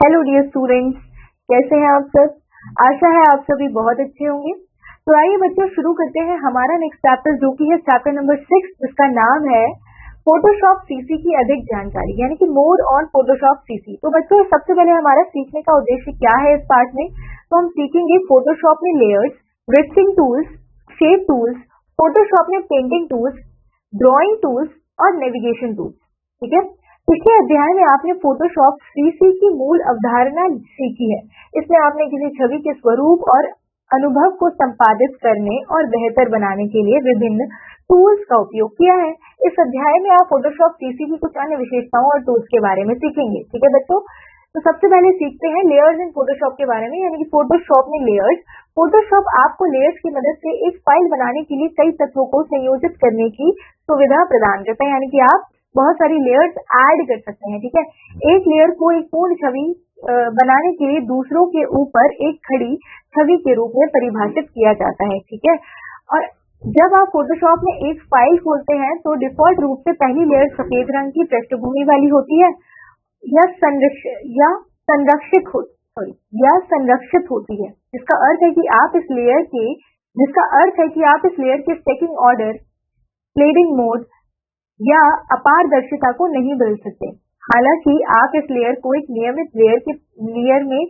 Hello dear students, कैसे हैं आप सब। आशा है आप सभी बहुत अच्छे होंगे। तो आइए बच्चों शुरू करते हैं हमारा नेक्स्ट चैप्टर जो कि है चैप्टर नंबर 6 जिसका नाम है फोटोशॉप सीसी की अधिक जानकारी यानी कि मोर ऑन फोटोशॉप सीसी। तो बच्चों सबसे पहले हमारा सीखने का उद्देश्य क्या है इस पार्ट में, तो हम सीखेंगे फोटोशॉप में layers, retouching tools, shape tools, Photoshop में पेंटिंग टूल्स, ड्रॉइंग टूल्स और नेविगेशन टूल्स। ठीक है, पिछले अध्याय में आपने फोटोशॉप सीसी की मूल अवधारणा सीखी है। इसमें आपने किसी छवि के स्वरूप और अनुभव को संपादित करने और बेहतर बनाने के लिए विभिन्न टूल्स का उपयोग किया है। इस अध्याय में आप फोटोशॉप सीसी की कुछ अन्य विशेषताओं और टूल्स के बारे में सीखेंगे। ठीक है बच्चों, तो सबसे पहले सीखते हैं लेयर्स इन फोटोशॉप के बारे में, यानी कि फोटोशॉप में लेयर्स। फोटोशॉप आपको लेयर्स की मदद से एक फाइल बनाने के लिए कई तत्वों को संयोजित करने की सुविधा प्रदान करता है, यानी कि आप बहुत सारी लेयर्स ऐड कर सकते हैं। ठीक है, एक लेयर को एक पूर्ण छवि बनाने के लिए दूसरों के ऊपर एक खड़ी छवि के रूप में परिभाषित किया जाता है। ठीक है, और जब आप फोटोशॉप में एक फाइल खोलते हैं तो डिफॉल्ट रूप से पहली लेयर सफेद रंग की पृष्ठभूमि वाली होती है या संरक्षित होती है, जिसका अर्थ है कि आप इस लेयर के स्टैकिंग ऑर्डर, ब्लेंडिंग मोड या अपारदर्शिता को नहीं बदल सकते। हालांकि आप इस लेयर को एक नियमित लेयर में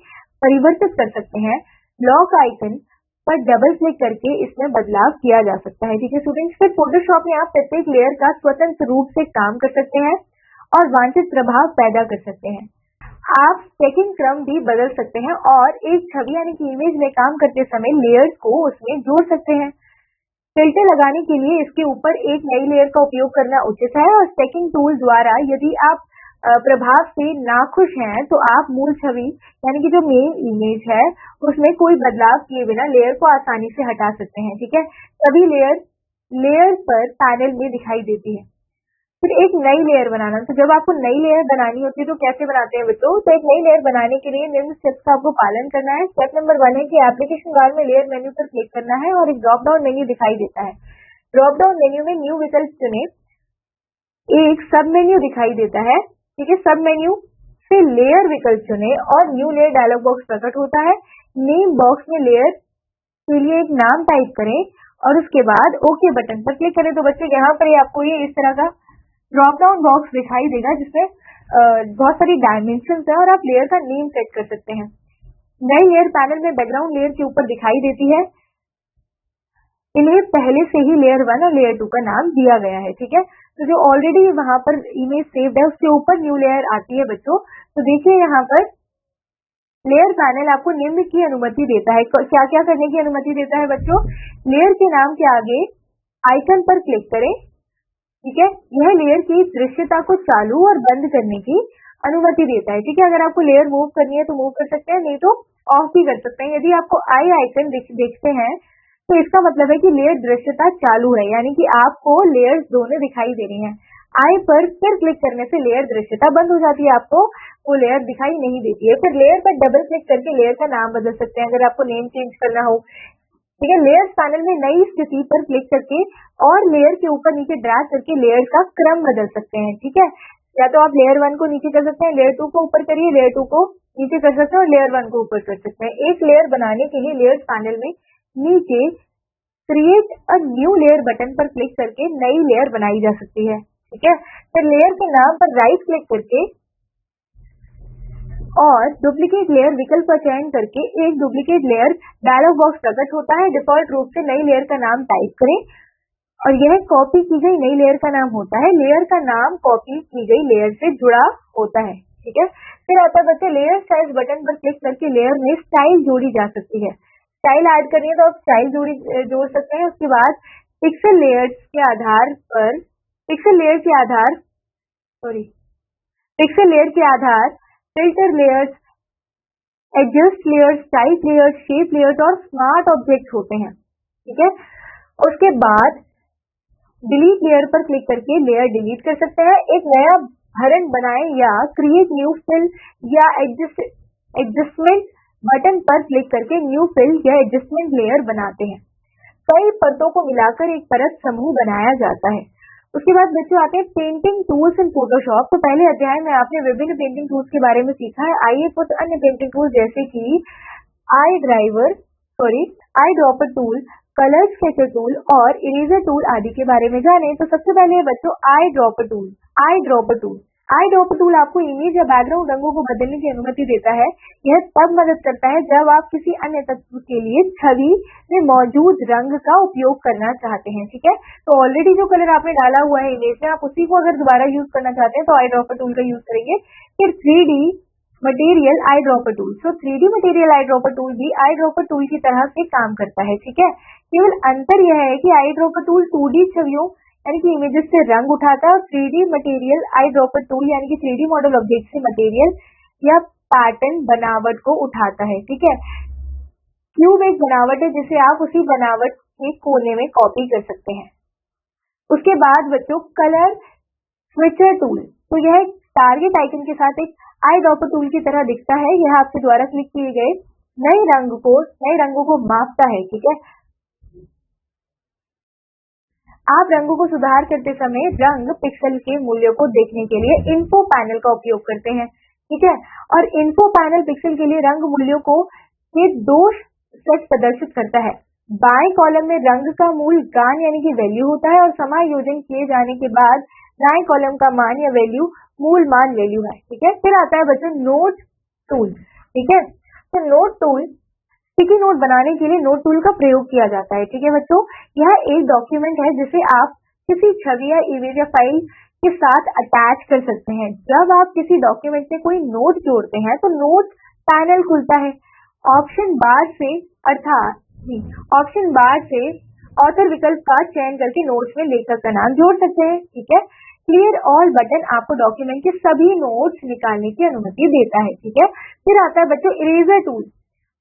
परिवर्तित कर सकते हैं। लॉक आइकन पर डबल क्लिक करके इसमें बदलाव किया जा सकता है। ठीक है स्टूडेंट्स, फिर फोटोशॉप में आप प्रत्येक लेयर का स्वतंत्र रूप से काम कर सकते हैं और वांछित प्रभाव पैदा कर सकते हैं। आप स्टैकिंग क्रम भी बदल सकते हैं और एक छवि यानी कि इमेज में काम करते समय लेयर्स को उसमें जोड़ सकते हैं। फिल्टर लगाने के लिए इसके ऊपर एक नई लेयर का उपयोग करना उचित है और स्टैकिंग टूल द्वारा यदि आप प्रभाव से नाखुश हैं तो आप मूल छवि यानी कि जो मेन इमेज है उसमें कोई बदलाव किए बिना लेयर को आसानी से हटा सकते हैं। ठीक है, सभी लेयर पर पैनल में दिखाई देती है। फिर एक नई लेयर बनाना, तो जब आपको नई लेयर बनानी होती है तो कैसे बनाते हैं बच्चों, तो एक नई लेयर बनाने के लिए निम्न स्टेप्स का आपको पालन करना है। स्टेप नंबर 1 है कि एप्लीकेशन बार में लेयर मेन्यू पर क्लिक करना है और एक ड्रॉप डाउन मेन्यू दिखाई देता है। ड्रॉप डाउन मेन्यू में न्यू विकल्प चुने, एक सब मेन्यू दिखाई देता है। ठीक है, सब मेन्यू से लेयर विकल्प चुने और न्यू लेयर डायलॉग बॉक्स प्रकट होता है। नेम बॉक्स में लेयर के लिए एक नाम टाइप करें और उसके बाद ओके बटन पर क्लिक करें। तो बच्चे यहाँ पर आपको ये इस तरह का ड्रॉप डाउन बॉक्स दिखाई देगा जिसमें बहुत सारी डायमेंशंस है और आप लेयर का नेम सेट कर सकते हैं। नई लेयर पैनल में बैकग्राउंड लेयर के ऊपर दिखाई देती है। इन्हें पहले से ही लेयर 1 और लेयर 2 का नाम दिया गया है। ठीक है, तो जो ऑलरेडी वहां पर इमेज सेव्ड है उसके ऊपर न्यू लेयर आती है बच्चों। तो देखिए यहाँ पर लेयर पैनल आपको निम्न की अनुमति देता है। क्या क्या करने की अनुमति देता है बच्चों, लेयर के नाम के आगे आइकन पर क्लिक करें। ठीक है, यह लेयर की दृश्यता को चालू और बंद करने की अनुमति देता है। ठीक है, अगर आपको लेयर मूव करनी है तो मूव कर सकते हैं, नहीं तो ऑफ भी कर सकते हैं। यदि आपको आई आइकन देखते हैं तो इसका मतलब है कि लेयर दृश्यता चालू है, यानी कि आपको लेयर्स दोनों दिखाई दे रही हैं। आई पर फिर क्लिक करने से लेयर दृश्यता बंद हो जाती है, आपको वो लेयर दिखाई नहीं देती है। फिर लेयर पर डबल क्लिक करके लेयर का नाम बदल सकते हैं अगर आपको नेम चेंज करना हो। ठीक है, लेयर्स पैनल में नई स्थिति पर क्लिक करके और लेयर के ऊपर नीचे ड्रैग करके लेयर का क्रम बदल सकते हैं। ठीक है, या तो आप लेयर 1 को नीचे कर सकते हैं, लेयर 2 को ऊपर करिए, लेयर 2 को नीचे कर सकते हैं और लेयर 1 को ऊपर कर सकते हैं। एक लेयर बनाने के लिए लेयर्स पैनल में नीचे create a new layer button पर क्लिक करके नई लेयर बनाई जा सकती है। ठीक है, फिर लेयर के नाम पर राइट क्लिक करके और डुप्लीकेट लेयर विकल्प का चयन करके एक डुप्लीकेट लेयर डायलॉग बॉक्स प्रकट होता है। डिफॉल्ट रूप से नई लेयर का नाम टाइप करें और यह कॉपी की गई नई लेयर का नाम होता है। लेयर का नाम कॉपी की गई लेयर से जुड़ा होता है। ठीक है, फिर आता है बच्चे लेयर साइज बटन पर क्लिक करके लेयर में स्टाइल जोड़ी जा सकती है। स्टाइल ऐड करनी है तो आप स्टाइल जोड़ सकते हैं। उसके बाद पिक्सल लेयर के आधार filter layers, adjust layers, type layers, shape layers और स्मार्ट ऑब्जेक्ट होते हैं। ठीक है, उसके बाद डिलीट लेयर पर क्लिक करके लेयर डिलीट कर सकते हैं। एक नया भरण बनाएं या क्रिएट न्यू फिल या एडजस्टमेंट बटन पर क्लिक करके न्यू फिल या एडजस्टमेंट लेयर बनाते हैं। कई परतों को मिलाकर एक परत समूह बनाया जाता है। उसके बाद बच्चों आते हैं पेंटिंग टूल्स इन फोटोशॉप। तो पहले अध्याय में आपने विभिन्न पेंटिंग टूल्स के बारे में सीखा है। आइए कुछ अन्य पेंटिंग टूल्स जैसे कि eye dropper tool, colour sketcher tool और इरेजर टूल आदि के बारे में जानें। तो सबसे पहले बच्चों आई ड्रॉपर टूल आपको इमेज या बैकग्राउंड रंगों को बदलने की अनुमति देता है। यह तब मदद करता है जब आप किसी अन्य तत्व के लिए छवि में मौजूद रंग का उपयोग करना चाहते हैं। ठीक है, तो ऑलरेडी जो कलर आपने डाला हुआ है इमेज में, आप उसी को अगर दोबारा यूज करना चाहते हैं तो आई ड्रॉपर टूल का यूज करेंगे। फिर 3D material eye dropper tool. तो 3D material eye dropper tool भी आई ड्रॉपर टूल की तरह से काम करता है। ठीक है, केवल अंतर यह है कि आई ड्रॉपर टूल 2D छवियों यानी कि इमेजेस से रंग उठाता है और 3D material eye dropper tool यानी कि 3D मॉडल ऑब्जेक्ट से मटेरियल या पैटर्न बनावट को उठाता है। ठीक है, क्यूब एक बनावट है जिसे आप उसी बनावट के कोने में कॉपी कर सकते हैं। उसके बाद बच्चों कलर स्विचर टूल। तो यह टारगेट आइकन के साथ एक आई ड्रॉपर टूल की तरह दिखता है। यह आपके द्वारा क्लिक किए गए नए रंगों को मापता है। ठीक है, आप रंगों को सुधार करते समय रंग पिक्सल के मूल्यों को देखने के लिए इन्फो पैनल का उपयोग करते हैं। ठीक है, और इन्फो पैनल पिक्सल के लिए रंग मूल्यों को के 2 सेट प्रदर्शित करता है। बाएं कॉलम में रंग का मूल मान यानी कि वैल्यू होता है और समायोजन किए जाने के बाद दाएं कॉलम का मान या वैल्यू मूल मान वैल्यू है। ठीक है, फिर आता है बच्चों नोट टूल। ठीक है, तो नोट टूल स्टिकी नोट बनाने के लिए नोट टूल का प्रयोग किया जाता है। ठीक है बच्चों, यह एक डॉक्यूमेंट है जिसे आप किसी छवि या इमेज या फाइल के साथ अटैच कर सकते हैं। जब आप किसी डॉक्यूमेंट में कोई नोट जोड़ते हैं तो नोट पैनल खुलता है। ऑप्शन बार से ऑथर विकल्प का चयन करके नोट्स में लेखक का नाम जोड़ सकते हैं। ठीक है, क्लियर ऑल बटन आपको डॉक्यूमेंट के सभी नोट्स निकालने की अनुमति देता है। ठीक है, फिर आता है बच्चों इरेजर टूल।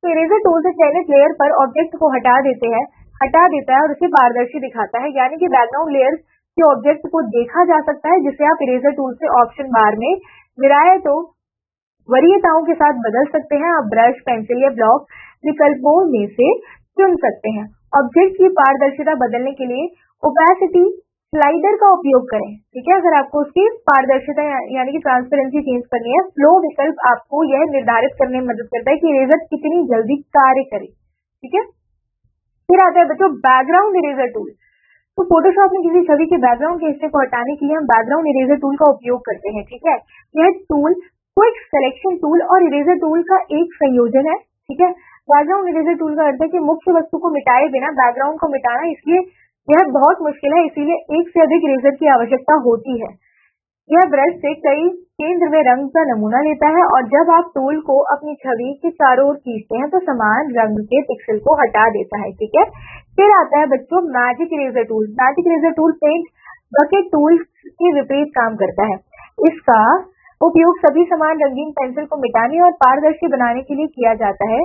तो इरेजर टूल से चयनित लेयर पर ऑब्जेक्ट को हटा देता है और उसे पारदर्शी दिखाता है, यानी कि बैकग्राउंड लेयर के ऑब्जेक्ट को देखा जा सकता है, जिसे आप इरेजर टूल से ऑप्शन बार में वरीयताओं के साथ बदल सकते हैं। आप ब्रश, पेंसिल या ब्लॉक विकल्पों में से चुन सकते हैं। ऑब्जेक्ट की पारदर्शिता बदलने के लिए ओपेसिटी स्लाइडर का उपयोग करें। ठीक है, अगर आपको उसकी पारदर्शिता यानी कि ट्रांसपेरेंसी चेंज करनी है, फ्लो विकल्प आपको यह निर्धारित करने में मदद करता है कि इरेजर कितनी जल्दी कार्य करे। ठीक है, फिर आता है बच्चों बैकग्राउंड इरेजर टूल। तो फोटोशॉप में किसी छवि के बैकग्राउंड के हिस्से को हटाने के लिए हम बैकग्राउंड इरेजर टूल का उपयोग करते हैं। ठीक है, यह टूल क्विक सिलेक्शन टूल और इरेजर टूल का एक संयोजन है। ठीक है, बैकग्राउंड इरेजर टूल का अर्थ है कि मुख्य वस्तु को मिटाए बिना बैकग्राउंड को मिटाना, इसलिए यह बहुत मुश्किल है, इसीलिए एक से अधिक इरेजर की आवश्यकता होती है। यह ब्रश से कई केंद्र में रंग का नमूना लेता है और जब आप टूल को अपनी छवि के चारों ओर खींचते हैं तो समान रंग के पिक्सल को हटा देता है। ठीक है, फिर आता है बच्चों magic eraser tool. Magic eraser tool paint bucket tool के विपरीत काम करता है। इसका उपयोग सभी समान रंगीन पेंसिल को मिटाने और पारदर्शी बनाने के लिए किया जाता है।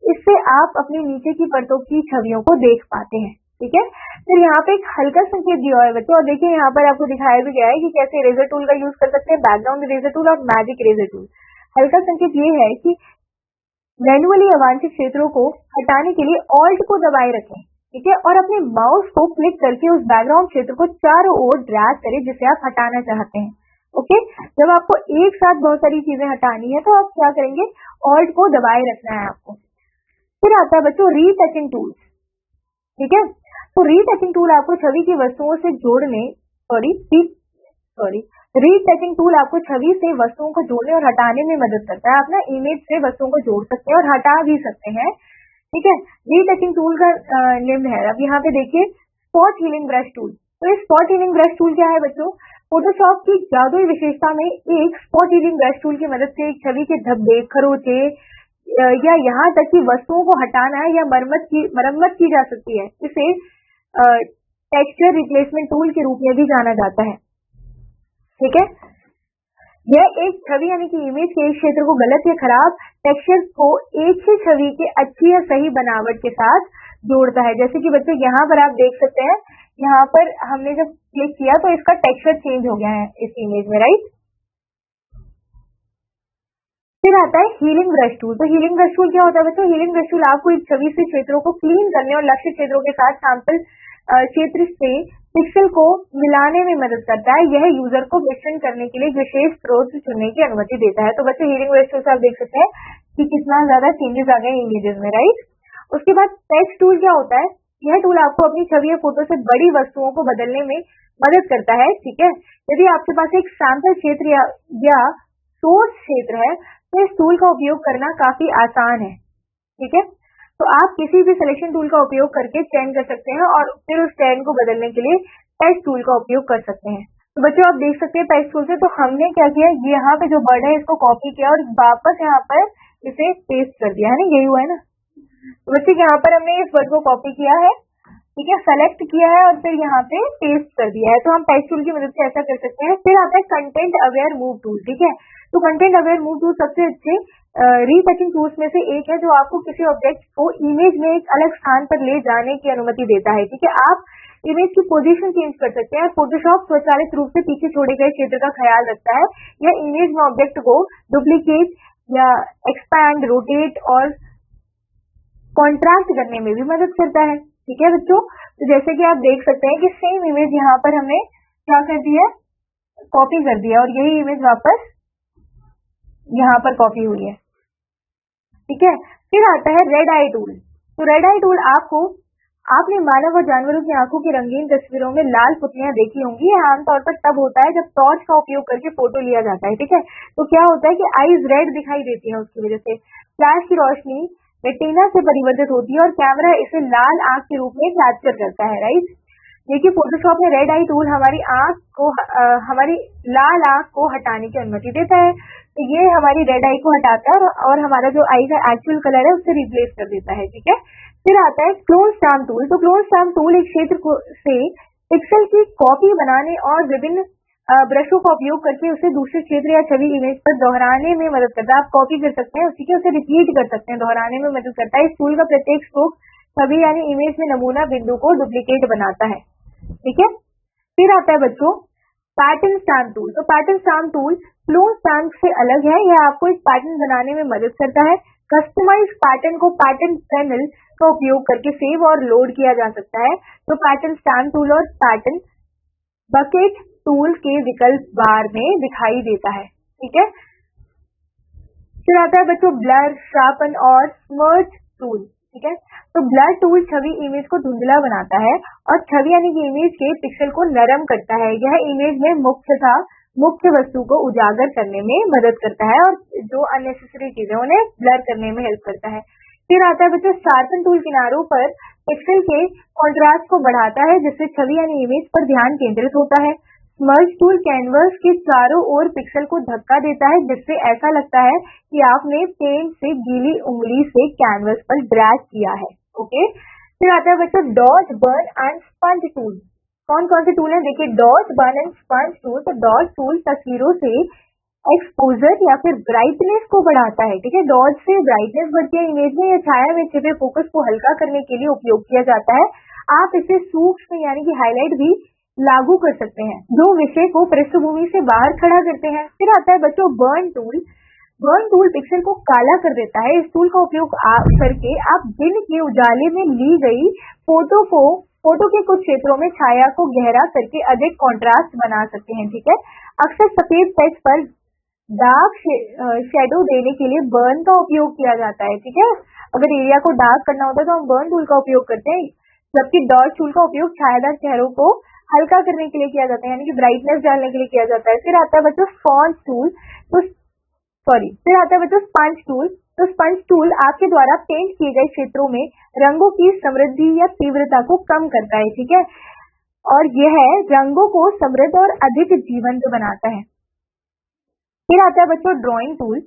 इससे आप अपने नीचे की परतों की छवियों को देख पाते हैं। ठीक है, फिर यहाँ पे एक हल्का संकेत दिया है बच्चों, और देखिए यहाँ पर आपको दिखाया भी गया है कि कैसे इरेजर टूल का यूज कर सकते हैं, बैकग्राउंड इरेजर टूल और मैजिक इरेजर टूल। हल्का संकेत ये है कि मैनुअली अवांछित क्षेत्रों को हटाने के लिए ऑल्ट को दबाए रखें। ठीक है, और अपने माउस को क्लिक करके उस बैकग्राउंड क्षेत्र को चारों ओर ड्रैग करें जिसे आप हटाना चाहते हैं। ओके, जब आपको एक साथ बहुत सारी चीजें हटानी है तो आप क्या करेंगे, ऑल्ट को दबाए रखना है आपको। फिर आता है बच्चों रीटचिंग टूल। ठीक है, तो रीटचिंग टूल आपको छवि की वस्तुओं से रीटचिंग टूल आपको छवि से वस्तुओं को जोड़ने और हटाने में मदद करता है। आप ना इमेज से वस्तुओं को जोड़ सकते हैं और हटा भी सकते हैं। ठीक है, रीटचिंग टूल का निम्न है। अब यहाँ पे देखिए स्पॉट हीलिंग ब्रश टूल। तो ये स्पॉट हीलिंग ब्रश टूल क्या है बच्चों, फोटोशॉप की जादुई विशेषता में एक स्पॉट हीलिंग ब्रश टूल की मदद से एक छवि के धब्बे, खरोंचे या यहाँ तक कि वस्तुओं को हटाना या मरम्मत की जा सकती है। इसे टेक्सचर रिप्लेसमेंट टूल के रूप में भी जाना जाता है। ठीक है, यह एक छवि यानी कि इमेज के एक क्षेत्र को गलत या खराब टेक्सचर को एक ही छवि के अच्छी या सही बनावट के साथ जोड़ता है। जैसे कि बच्चों यहाँ पर आप देख सकते हैं, यहाँ पर हमने जब क्लिक किया तो इसका टेक्सचर चेंज हो गया है इस इमेज में, राइट। फिर आता है हीलिंग ब्रश टूल। तो हीलिंग ब्रश टूल क्या होता है बच्चों, हीलिंग ब्रश टूल आपको एक छवि से क्षेत्रों को क्लीन करने और लक्ष्य क्षेत्रों के साथ सैंपल क्षेत्र से पिक्सल को मिलाने में मदद करता है। यह यूजर को मिश्रण करने के लिए विशेष स्रोत चुनने की अनुमति देता है। तो बच्चों हीलिंग रेशियो से आप देख सकते हैं कि कितना ज्यादा चेंजेस आ गए इमेजेस में, राइट। उसके बाद टेक्स्ट टूल क्या होता है? यह टूल आपको अपनी छवि या फोटो से बड़ी वस्तुओं को बदलने में मदद करता है, ठीक है। यदि आपके पास एक सैंपल क्षेत्र या सोर्स क्षेत्र है तो इस टूल का उपयोग करना काफी आसान है, ठीक है। तो आप किसी भी सिलेक्शन टूल का उपयोग करके चयन कर सकते हैं और फिर उस चयन को बदलने के लिए टेक्स्ट टूल का उपयोग कर सकते हैं। तो बच्चों आप देख सकते हैं टेक्स्ट टूल से, तो हमने क्या किया, यहाँ पे जो वर्ड है इसको कॉपी किया और वापस यहाँ पर इसे पेस्ट कर दिया है ना, यही हुआ है ना। तो बच्चे यहाँ पर हमने इस वर्ड को कॉपी किया है, ठीक है, सेलेक्ट किया है और फिर यहाँ पे पेस्ट कर दिया है। तो हम टेक्स्ट टूल की मदद से ऐसा कर सकते हैं। फिर आता है कंटेंट अवेयर मूव टूल, ठीक है। तो कंटेंट अवेयर मूव टूल सबसे अच्छे रीटचिंग टूल्स में से एक है जो आपको किसी ऑब्जेक्ट को इमेज में एक अलग स्थान पर ले जाने की अनुमति देता है, ठीक है। आप इमेज की पोजीशन चेंज कर सकते हैं। फोटोशॉप स्वचालित रूप से पीछे छोड़े गए क्षेत्र का ख्याल रखता है। यह इमेज में ऑब्जेक्ट को डुप्लीकेट या एक्सपैंड, रोटेट और कॉन्ट्रास्ट करने में भी मदद करता है, ठीक है बच्चों। तो जैसे कि आप देख सकते हैं कि सेम इमेज यहाँ पर हमने क्या कर दिया, कॉपी कर दिया और यही इमेज वापस यहाँ पर कॉपी हुई है, ठीक है। फिर आता है रेड आई टूल। तो रेड आई टूल आपने मानव और जानवरों की आंखों की रंगीन तस्वीरों में लाल पुतलियां देखी होंगी। यह आमतौर पर तब होता है जब टॉर्च का उपयोग करके फोटो लिया जाता है, ठीक है। तो क्या होता है कि आईज रेड दिखाई देती है, उसकी वजह से फ्लैश की रोशनी रेटिना से परिवर्तित होती है और कैमरा इसे लाल आंख के रूप में कैप्चर करता है, राइट। देखिए फोटोशॉप में रेड आई टूल हमारी लाल आंख को हटाने की अनुमति देता है। तो ये हमारी रेड आई को हटाता है और हमारा जो आई का एक्चुअल कलर है उससे रिप्लेस कर देता है, ठीक है। फिर आता है क्लोन स्टैम्प टूल। तो क्लोन स्टैम्प टूल एक क्षेत्र से पिक्सल की कॉपी बनाने और विभिन्न ब्रशों का उपयोग करके उसे दूसरे क्षेत्र या छवि इमेज पर दोहराने में मदद करता है। आप कॉपी कर सकते हैं, उसी के उसे रिपीट कर सकते हैं, दोहराने में मदद करता है। इस टूल का प्रत्येक स्ट्रोक छवि यानी इमेज में नमूना बिंदु को डुप्लीकेट बनाता है, ठीक है। फिर आता है बच्चों पैटर्न स्टैम्प टूल। तो pattern stamp tool clone stamp से अलग है। यह आपको एक पैटर्न बनाने में मदद करता है। कस्टमाइज पैटर्न को पैटर्न पैनल का उपयोग करके सेव और लोड किया जा सकता है। तो पैटर्न स्टैम्प टूल और पैटर्न बकेट टूल के विकल्प बार में दिखाई देता है, ठीक है। फिर आता है बच्चों ब्लर, शार्पन और स्मर्ज टूल, ठीक है। तो ब्लर टूल छवि इमेज को धुंधला बनाता है और छवि यानी कि इमेज के पिक्सल को नरम करता है। यह इमेज में मुख्य वस्तु को उजागर करने में मदद करता है और जो अननेसेसरी चीजें उन्हें ब्लर करने में हेल्प करता है। फिर आता है बच्चों शार्पन टूल किनारों पर पिक्सल के कॉन्ट्रास्ट को बढ़ाता है जिससे छवि यानी इमेज पर ध्यान केंद्रित होता है। स्मर्ज टूल कैनवस के चारों ओर पिक्सल को धक्का देता है जिससे ऐसा लगता है कि आपने पेंट से गीली उंगली से कैनवस पर ड्रैग किया है, ओके। फिर आता है बच्चों dot, burn and sponge tool. कौन कौन से टूल है देखिए, dot, burn and sponge tool. तो डॉट टूल तस्वीरों से एक्सपोजर या फिर ब्राइटनेस को बढ़ाता है, ठीक है। डॉट से ब्राइटनेस बढ़ती है इमेज में या छाया में छिपे फोकस को हल्का करने के लिए उपयोग किया जाता है। आप इसे सूक्ष्म यानी कि हाईलाइट भी लागू कर सकते हैं जो विषय को पृष्ठभूमि से बाहर खड़ा करते हैं। फिर आता है बच्चों burn tool. Burn tool pixel को काला कर देता है। इस टूल का उपयोग करके आप दिन के उजाले में ली गई फोटो के कुछ क्षेत्रों में छाया को गहरा करके अधिक कॉन्ट्रास्ट बना सकते हैं, ठीक है। अक्सर सफेद टेक्स्ट पर डार्क शेडो देने के लिए बर्न का उपयोग किया जाता है, ठीक है। अगर एरिया को डार्क करना होता है तो हम बर्न टूल का उपयोग करते हैं, जबकि डॉट टूल का उपयोग छायादार चेहरों को हल्का करने के लिए किया जाता है यानी कि ब्राइटनेस डालने के लिए किया जाता है। फिर आता है बच्चों स्पंज टूल। फिर आता है बच्चों स्पंज टूल। तो स्पंज टूल आपके द्वारा पेंट किए गए क्षेत्रों में रंगों की समृद्धि या तीव्रता को कम करता है, ठीक है, और यह रंगों को समृद्ध और अधिक जीवंत बनाता है। फिर आता है बच्चों ड्राइंग टूल।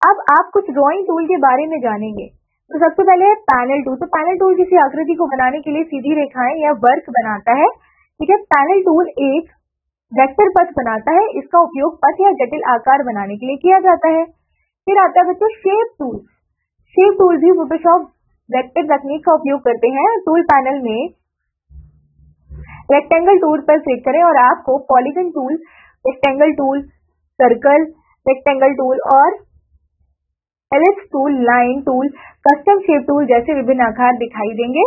अब आप कुछ ड्राइंग टूल के बारे में जानेंगे। तो सबसे पहले है पैनल टूल। तो पैनल टूल किसी आकृति को बनाने के लिए सीधी रेखाएं या वर्क बनाता है, ठीक है। पैनल टूल एक वेक्टर पथ बनाता है। इसका उपयोग पथ या जटिल आकार बनाने के लिए किया जाता है। फिर आता है बच्चों शेप टूल। शेप टूल भी फोटोशॉप वेक्टर तकनीक का उपयोग करते हैं। टूल पैनल में रेक्टेंगल टूल पर क्लिक करें और आपको polygon tool, rectangle tool, circle, rectangle tool और ellipse tool, line tool, custom shape tool जैसे विभिन्न आकार दिखाई देंगे।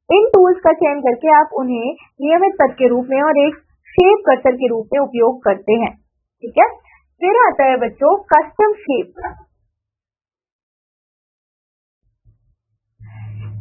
इन टूल्स का चयन करके आप उन्हें नियमित पथ के रूप में और एक शेप कर्सर के रूप में उपयोग करते हैं। ठीक है, फिर आता है बच्चों कस्टम शेप।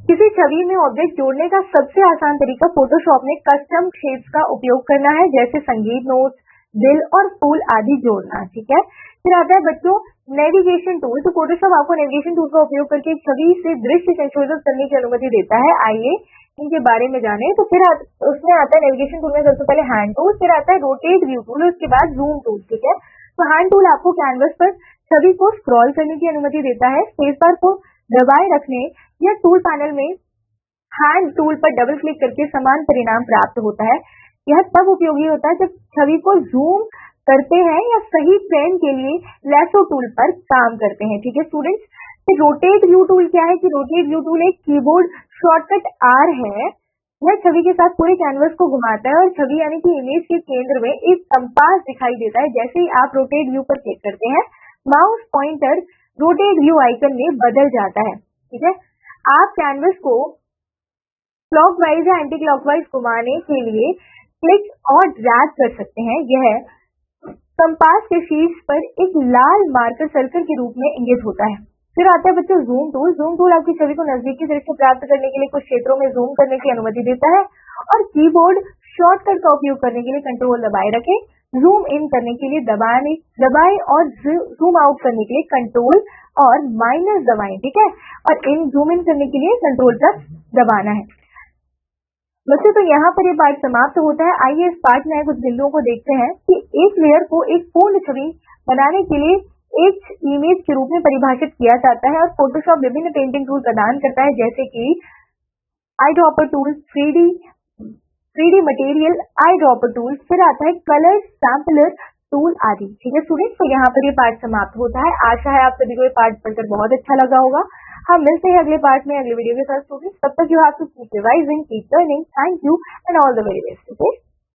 किसी छवि में ऑब्जेक्ट जोड़ने का सबसे आसान तरीका फोटोशॉप में कस्टम शेप्स का उपयोग करना है, जैसे संगीत नोट्स, दिल और फूल आदि जोड़ना। ठीक है, फिर आता है बच्चों नेविगेशन टूल। तो फोटोशॉप आपको नेविगेशन टूल का उपयोग करके एक छवि से दृश्य संशोधित करने की अनुमति देता है। आइए इनके बारे में जाने। तो फिर उसमें आता है नेविगेशन टूल में सबसे पहले हैंड टूल, फिर आता है रोटेट व्यू टूल, उसके बाद जूम टूल। ठीक है, तो हैंड टूल आपको कैनवस पर छवि को स्क्रॉल करने की अनुमति देता है। स्पेस बार को दबाए रखने या टूल पैनल में हैंड टूल पर डबल क्लिक करके समान परिणाम प्राप्त होता है। यह तब उपयोगी होता है जब छवि को जूम करते हैं या सही फ्रेम के लिए लैसो टूल पर काम करते हैं। ठीक है स्टूडेंट्स, तो रोटेट व्यू टूल क्या है कि रोटेट व्यू टूल एक कीबोर्ड शॉर्टकट आर है। यह छवि के साथ पूरे कैनवस को घुमाता है और छवि यानी कि इमेज के केंद्र में एक कंपास दिखाई देता है। जैसे ही आप रोटेट व्यू पर क्लिक करते हैं, mouse pointer rotate view icon में बदल जाता है। ठीक है, आप कैनवस को क्लॉकवाइज या एंटी क्लॉकवाइज घुमाने के लिए क्लिक और ड्रैग कर सकते हैं। यह कंपास के शीर्ष पर एक लाल मार्कर सर्कल के रूप में इंगित होता है। फिर आता है बच्चों जूम टूल। जूम टूल आपकी छवि को नजदीकी दृश्य प्राप्त करने के लिए कुछ क्षेत्रों में जूम करने की अनुमति देता है और कीबोर्ड शॉर्टकट का उपयोग करने के लिए कंट्रोल दबाए रखें। जूम इन करने के लिए दबाएं और जूम आउट करने के लिए कंट्रोल और माइनस दबाएं। ठीक है, और जूम इन करने के लिए कंट्रोल प्लस दबाना है। बच्चों तो यहाँ पर ये पार्ट समाप्त होता है। आइए इस पार्ट में कुछ बिंदुओं को देखते हैं कि एक लेयर को एक पूर्ण छवि बनाने के लिए एक इमेज के रूप में परिभाषित किया जाता है और फोटोशॉप विभिन्न पेंटिंग टूल प्रदान करता है, जैसे कि eye dropper tool, 3D material eye dropper tool, फिर आता है कलर सैम्पलर टूल आदि। ठीक है स्टूडेंट्स, तो यहाँ पर ये पार्ट समाप्त होता है। आशा है आप सभी को ये पार्ट पढ़कर बहुत अच्छा लगा होगा। हम मिलते हैं अगले पार्ट में अगले वीडियो के साथ स्टूडेंट्स। तब तक you have to keep revising, keep learning. Thank you and all the very best. Okay.